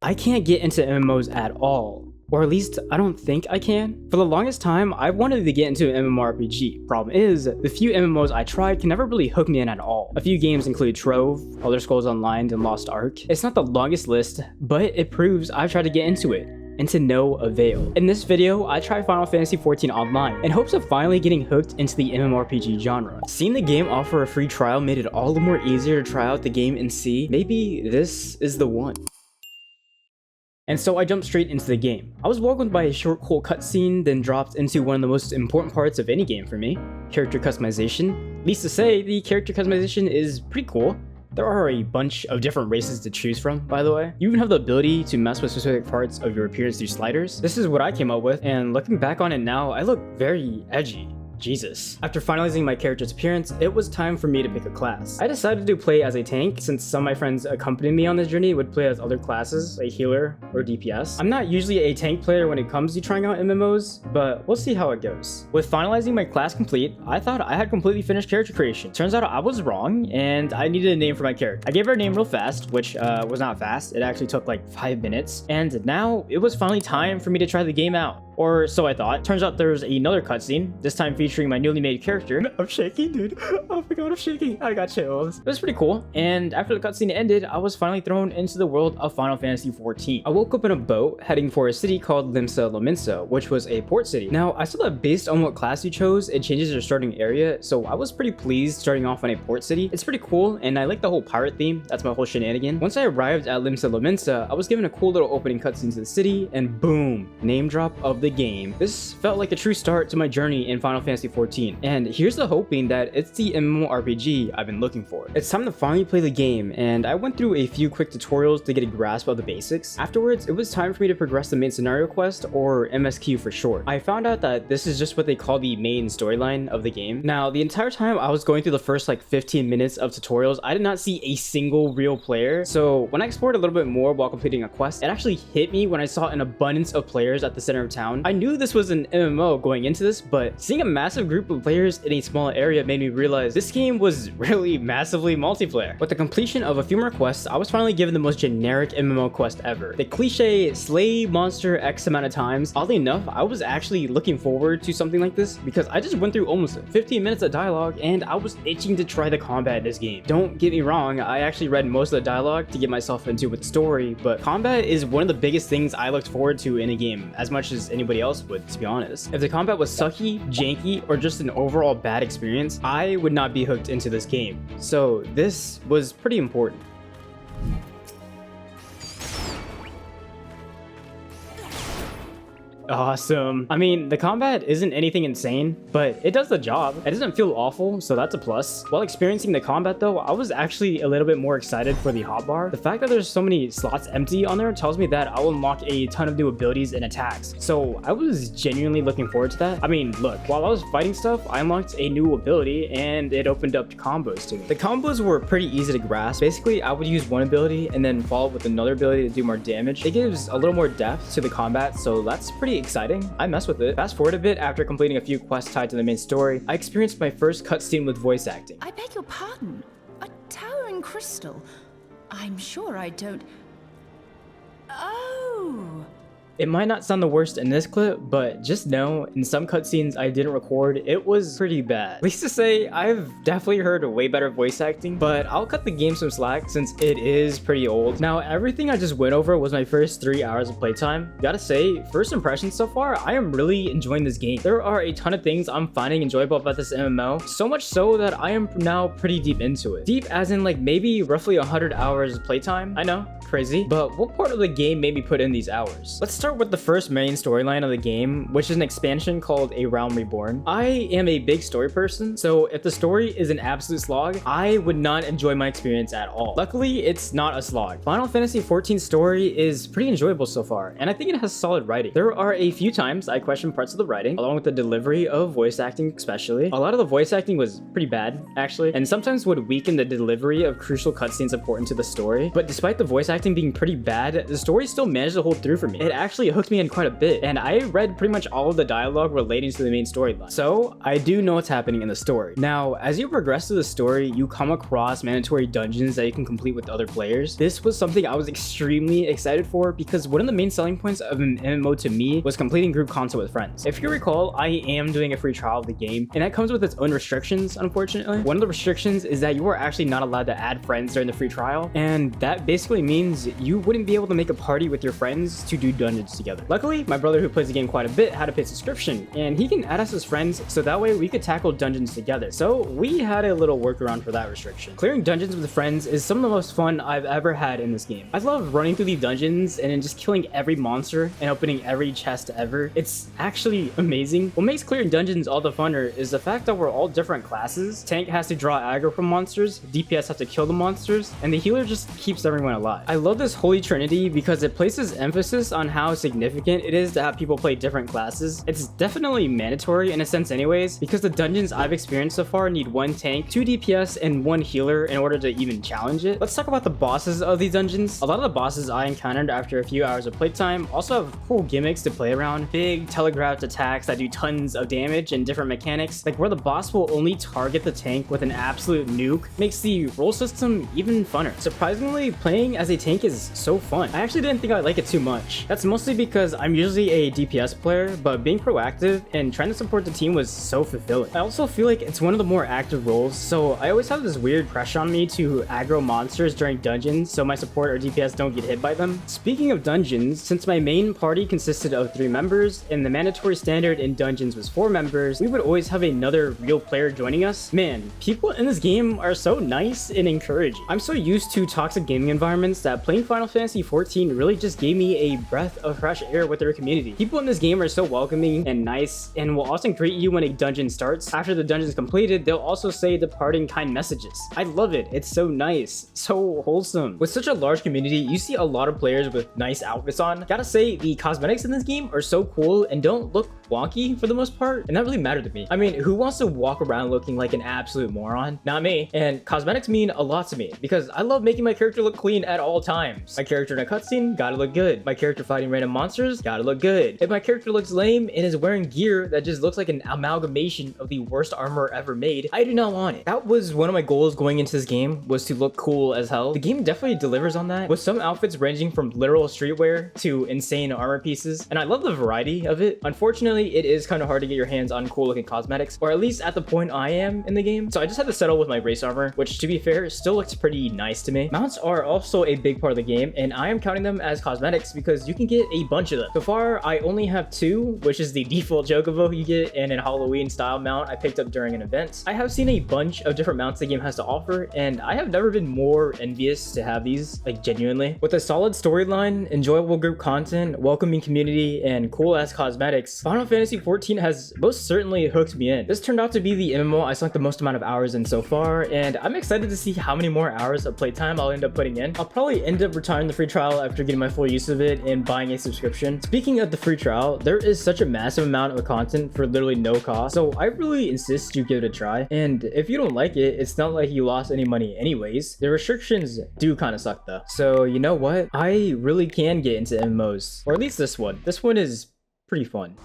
I can't get into MMOs at all. Or at least, I don't think I can. For the longest time, I wanted to get into an MMORPG. Problem is, the few MMOs I tried can never really hook me in at all. A few games include Trove, Elder Scrolls Online, and Lost Ark. It's not the longest list, but it proves I've tried to get into it, and to no avail. In this video, I tried Final Fantasy XIV Online in hopes of finally getting hooked into the MMORPG genre. Seeing the game offer a free trial made it all the more easier to try out the game and see, maybe this is the one. And so I jumped straight into the game. I was welcomed by a short cool cutscene, then dropped into one of the most important parts of any game for me, character customization. Needless to say, the character customization is pretty cool. There are a bunch of different races to choose from, by the way. You even have the ability to mess with specific parts of your appearance through sliders. This is what I came up with, and looking back on it now, I look very edgy. Jesus. After finalizing my character's appearance, it was time for me to pick a class. I decided to play as a tank since some of my friends accompanying me on this journey would play as other classes, like healer or DPS. I'm not usually a tank player when it comes to trying out MMOs, but we'll see how it goes. With finalizing my class complete, I thought I had completely finished character creation. Turns out I was wrong, and I needed a name for my character. I gave her a name real fast, which was not fast. It actually took like 5 minutes, and now it was finally time for me to try the game out. Or so I thought. Turns out there was another cutscene, this time featuring my newly made character. I'm shaking, dude. Oh my god, I'm shaking. I got chills. It was pretty cool. And after the cutscene ended, I was finally thrown into the world of Final Fantasy XIV. I woke up in a boat heading for a city called Limsa Lominsa, which was a port city. Now, I saw that based on what class you chose, it changes your starting area, so I was pretty pleased starting off on a port city. It's pretty cool, and I like the whole pirate theme. That's my whole shenanigan. Once I arrived at Limsa Lominsa, I was given a cool little opening cutscene to the city, and boom, name drop of the game. This felt like a true start to my journey in Final Fantasy XIV, and here's the hoping that it's the MMORPG I've been looking for. It's time to finally play the game, and I went through a few quick tutorials to get a grasp of the basics. Afterwards, it was time for me to progress the main scenario quest, or MSQ for short. I found out that this is just what they call the main storyline of the game. Now, the entire time I was going through the first like 15 minutes of tutorials, I did not see a single real player, so when I explored a little bit more while completing a quest, it actually hit me when I saw an abundance of players at the center of town. I knew this was an MMO going into this, but seeing a massive group of players in a small area made me realize this game was really massively multiplayer. With the completion of a few more quests, I was finally given the most generic MMO quest ever. The cliche slay monster X amount of times. Oddly enough, I was actually looking forward to something like this because I just went through almost 15 minutes of dialogue and I was itching to try the combat in this game. Don't get me wrong, I actually read most of the dialogue to get myself into with the story, but combat is one of the biggest things I looked forward to in a game as much as anybody else would, to be honest. If the combat was sucky, janky, or just an overall bad experience, I would not be hooked into this game. So this was pretty important. Awesome. I mean, the combat isn't anything insane, but it does the job. It doesn't feel awful, so that's a plus. While experiencing the combat though, I was actually a little bit more excited for the hotbar. The fact that there's so many slots empty on there tells me that I'll unlock a ton of new abilities and attacks. So I was genuinely looking forward to that. I mean, look, while I was fighting stuff, I unlocked a new ability and it opened up combos to me. The combos were pretty easy to grasp. Basically, I would use one ability and then follow up with another ability to do more damage. It gives a little more depth to the combat, so that's pretty exciting. I mess with it. Fast forward a bit, after completing a few quests tied to the main story, I experienced my first cutscene with voice acting. I beg your pardon. A towering crystal. I'm sure I don't... Oh! It might not sound the worst in this clip, but just know, in some cutscenes I didn't record, it was pretty bad. At least to say, I've definitely heard way better voice acting, but I'll cut the game some slack since it is pretty old. Now, everything I just went over was my first 3 hours of playtime. Gotta say, first impressions so far, I am really enjoying this game. There are a ton of things I'm finding enjoyable about this MMO, so much so that I am now pretty deep into it. Deep as in like maybe roughly 100 hours of playtime. I know, crazy, but what part of the game made me put in these hours? Let's start with the first main storyline of the game, which is an expansion called A Realm Reborn. I am a big story person, so if the story is an absolute slog, I would not enjoy my experience at all. Luckily, it's not a slog. Final Fantasy XIV's story is pretty enjoyable so far, and I think it has solid writing. There are a few times I question parts of the writing, along with the delivery of voice acting especially. A lot of the voice acting was pretty bad, actually, and sometimes would weaken the delivery of crucial cutscenes important to the story. But despite the voice acting being pretty bad, the story still managed to hold through for me. It actually actually hooked me in quite a bit, and I read pretty much all of the dialogue relating to the main storyline. So I do know what's happening in the story. Now, as you progress through the story, you come across mandatory dungeons that you can complete with other players. This was something I was extremely excited for because one of the main selling points of an MMO to me was completing group content with friends. If you recall, I am doing a free trial of the game, and that comes with its own restrictions, unfortunately. One of the restrictions is that you are actually not allowed to add friends during the free trial, and that basically means you wouldn't be able to make a party with your friends to do dungeons together. Luckily, my brother, who plays the game quite a bit, had a paid subscription, and he can add us as friends, so that way we could tackle dungeons together. So we had a little workaround for that restriction. Clearing dungeons with friends is some of the most fun I've ever had in this game. I love running through these dungeons and then just killing every monster and opening every chest ever. It's actually amazing. What makes clearing dungeons all the funner is the fact that we're all different classes. Tank has to draw aggro from monsters, DPS have to kill the monsters, and the healer just keeps everyone alive. I love this holy trinity because it places emphasis on how significant it is to have people play different classes. It's definitely mandatory in a sense anyways, because the dungeons I've experienced so far need 1 tank, 2 DPS, and 1 healer in order to even challenge it. Let's talk about the bosses of these dungeons. A lot of the bosses I encountered after a few hours of playtime also have cool gimmicks to play around. Big telegraphed attacks that do tons of damage and different mechanics, like where the boss will only target the tank with an absolute nuke, makes the roll system even funner. Surprisingly, playing as a tank is so fun. I actually didn't think I'd like it too much. That's mostly because I'm usually a DPS player, but being proactive and trying to support the team was so fulfilling. I also feel like it's one of the more active roles, so I always have this weird pressure on me to aggro monsters during dungeons so my support or DPS don't get hit by them. Speaking of dungeons, since my main party consisted of 3 members and the mandatory standard in dungeons was 4 members, we would always have another real player joining us. Man, people in this game are so nice and encouraging. I'm so used to toxic gaming environments that playing Final Fantasy XIV really just gave me a breath of fresh air with their community. People in this game are so welcoming and nice and will often greet you when a dungeon starts. After the dungeon is completed, they'll also say departing kind messages. I love it. It's so nice, so wholesome. With such a large community, you see a lot of players with nice outfits on. Gotta say, the cosmetics in this game are so cool and don't look wonky for the most part, and that really mattered to me. I mean, who wants to walk around looking like an absolute moron? Not me. And cosmetics mean a lot to me because I love making my character look clean at all times. My character in a cutscene gotta look good. My character fighting random monsters gotta look good. If my character looks lame and is wearing gear that just looks like an amalgamation of the worst armor ever made, I do not want it. That was one of my goals going into this game, was to look cool as hell. The game definitely delivers on that, with some outfits ranging from literal streetwear to insane armor pieces, and I love the variety of it. Unfortunately, it is kind of hard to get your hands on cool looking cosmetics, or at least at the point I am in the game, so I just had to settle with my race armor, which to be fair still looks pretty nice to me. Mounts are also a big part of the game, and I am counting them as cosmetics because you can get a bunch of them. So far, I only have 2, which is the default Chocobo you get and an Halloween style mount I picked up during an event. I have seen a bunch of different mounts the game has to offer, and I have never been more envious to have these, like genuinely. With a solid storyline, enjoyable group content, welcoming community, and cool ass cosmetics, Final Fantasy XIV has most certainly hooked me in. This turned out to be the MMO I sunk the most amount of hours in so far, and I'm excited to see how many more hours of playtime I'll end up putting in. I'll probably end up retiring the free trial after getting my full use of it and buying a subscription. Speaking of the free trial, there is such a massive amount of content for literally no cost, so I really insist you give it a try. And if you don't like it, it's not like you lost any money anyways. The restrictions do kind of suck though. So you know what? I really can get into MMOs, or at least this one. This one is pretty fun.